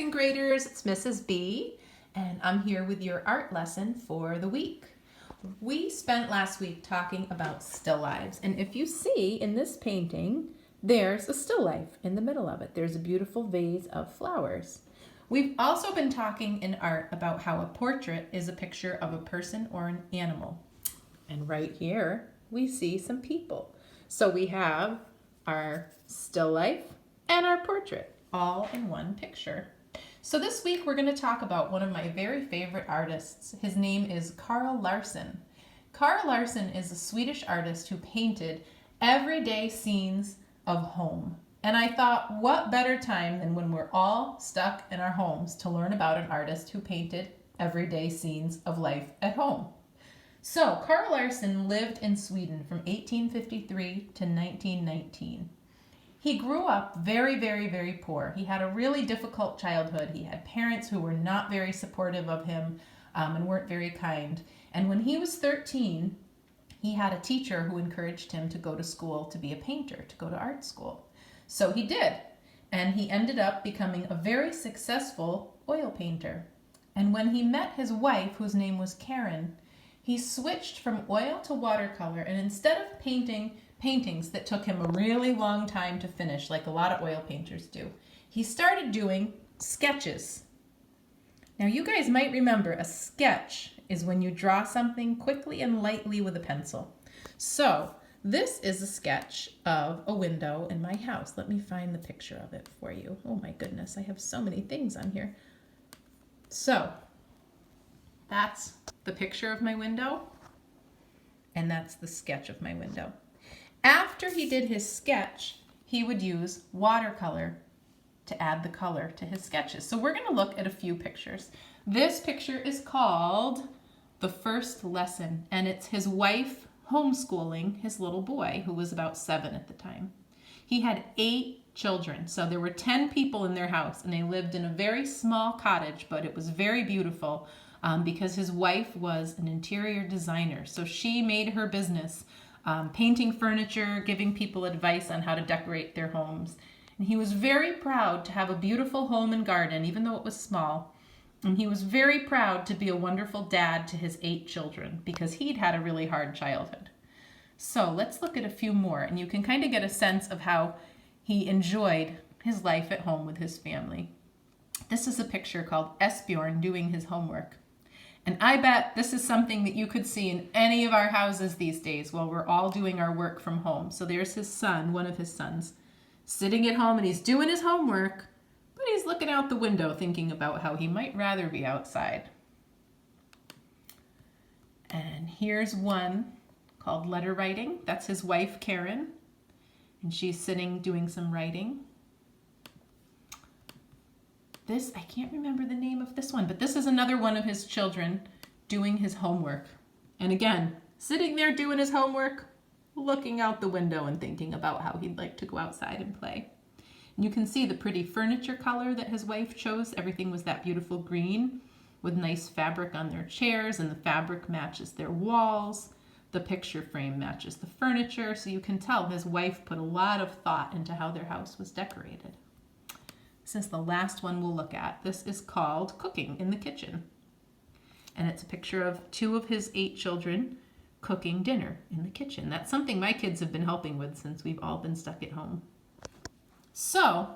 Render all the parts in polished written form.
second graders, it's Mrs. B, and I'm here with your art lesson for the week. We spent last week talking about still lifes, and if you see in this painting, there's a still life in the middle of it. There's a beautiful vase of flowers. We've also been talking in art about how a portrait is a picture of a person or an animal. And right here, we see some people. So we have our still life and our portrait all in one picture. So this week we're going to talk about one of my very favorite artists. His name is Larson. Larson is a Swedish artist who painted everyday scenes of home. And I thought, what better time than when we're all stuck in our homes to learn about an artist who painted everyday scenes of life at home. So Larson lived in Sweden from 1853 to 1919. He grew up very, very, very poor. He had a really difficult childhood. He had parents who were not very supportive of him and weren't very kind. And when he was 13, he had a teacher who encouraged him to go to school to be a painter, to go to art school. So he did. And he ended up becoming a very successful oil painter. And when he met his wife, whose name was Karen, he switched from oil to watercolor, and instead of painting paintings that took him a really long time to finish, like a lot of oil painters do, he started doing sketches. Now you guys might remember a sketch is when you draw something quickly and lightly with a pencil. So this is a sketch of a window in my house. Let me find the picture of it for you. Oh my goodness, I have so many things on here. So that's the picture of my window, and that's the sketch of my window. After he did his sketch, he would use watercolor to add the color to his sketches. So we're going to look at a few pictures. This picture is called The First Lesson, and it's his wife homeschooling his little boy, who was about 7 at the time. He had 8 children, so there were 10 people in their house, and they lived in a very small cottage, but it was very beautiful because his wife was an interior designer. So she made her business painting furniture, giving people advice on how to decorate their homes. And he was very proud to have a beautiful home and garden, even though it was small. And he was very proud to be a wonderful dad to his 8 children because he'd had a really hard childhood. So let's look at a few more, and you can kind of get a sense of how he enjoyed his life at home with his family. This is a picture called Esbjorn doing his homework. And I bet this is something that you could see in any of our houses these days while we're all doing our work from home. So there's his son, one of his sons, sitting at home, and he's doing his homework, but he's looking out the window thinking about how he might rather be outside. And here's one called Letter Writing. That's his wife, Karen, and she's sitting doing some writing. This, I can't remember the name of this one, but this is another one of his children doing his homework. And again, sitting there doing his homework, looking out the window and thinking about how he'd like to go outside and play. And you can see the pretty furniture color that his wife chose. Everything was that beautiful green with nice fabric on their chairs, and the fabric matches their walls. The picture frame matches the furniture, so you can tell his wife put a lot of thought into how their house was decorated. This is the last one we'll look at. This is called Cooking in the Kitchen. And it's a picture of 2 of his 8 children cooking dinner in the kitchen. That's something my kids have been helping with since we've all been stuck at home. So,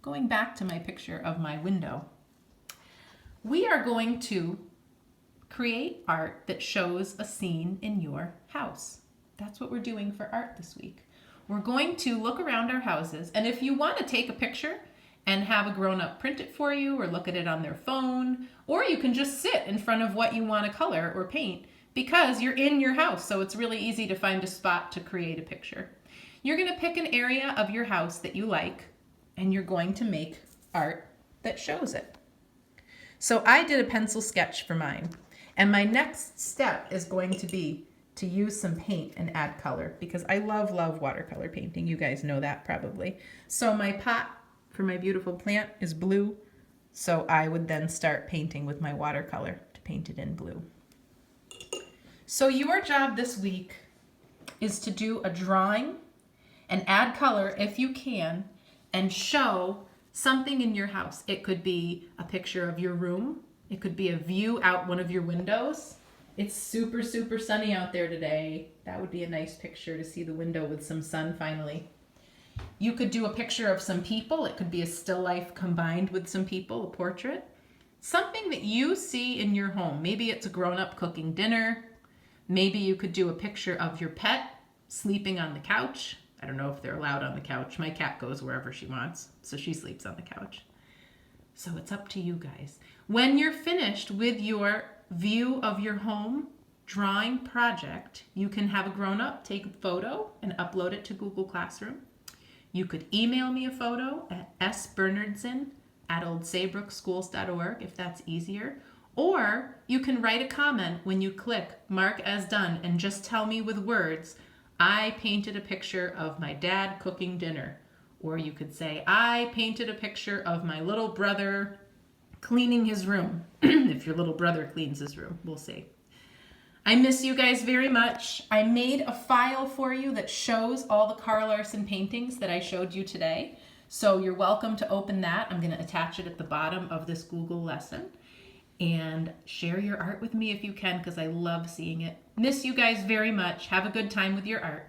going back to my picture of my window, we are going to create art that shows a scene in your house. That's what we're doing for art this week. We're going to look around our houses, and if you want to take a picture and have a grown-up print it for you or look at it on their phone, or you can just sit in front of what you want to color or paint because you're in your house, so it's really easy to find a spot to create a picture. You're going to pick an area of your house that you like, and you're going to make art that shows it. So I did a pencil sketch for mine, and my next step is going to be to use some paint and add color because I love watercolor painting. You guys know that probably. So my pot for my beautiful plant is blue, so I would then start painting with my watercolor to paint it in blue. So your job this week is to do a drawing and add color if you can and show Something in your house. It could be a picture of your room. It could be a view out one of your windows. It's super, super sunny out there today. That would be a nice picture to see the window with some sun finally. You could do a picture of some people. It could be a still life combined with some people, a portrait. Something that you see in your home. Maybe it's a grown-up cooking dinner. Maybe you could do a picture of your pet sleeping on the couch. I don't know if they're allowed on the couch. My cat goes wherever she wants, so she sleeps on the couch. So it's up to you guys. When you're finished with your view of your home drawing project, you can have a grown-up take a photo and upload it to Google Classroom. You could email me a photo at sbernardson@oldsaybrookschools.org if that's easier. Or you can write a comment when you click Mark as Done and just tell me with words, I painted a picture of my dad cooking dinner. Or you could say, I painted a picture of my little brother cleaning his room. If your little brother cleans his room, we'll see. I miss you guys very much. I made a file for you that shows all the Carl Larson paintings that I showed you today. So you're welcome to open that. I'm going to attach it at the bottom of this Google lesson. And share your art with me if you can, because I love seeing it. Miss you guys very much. Have a good time with your art.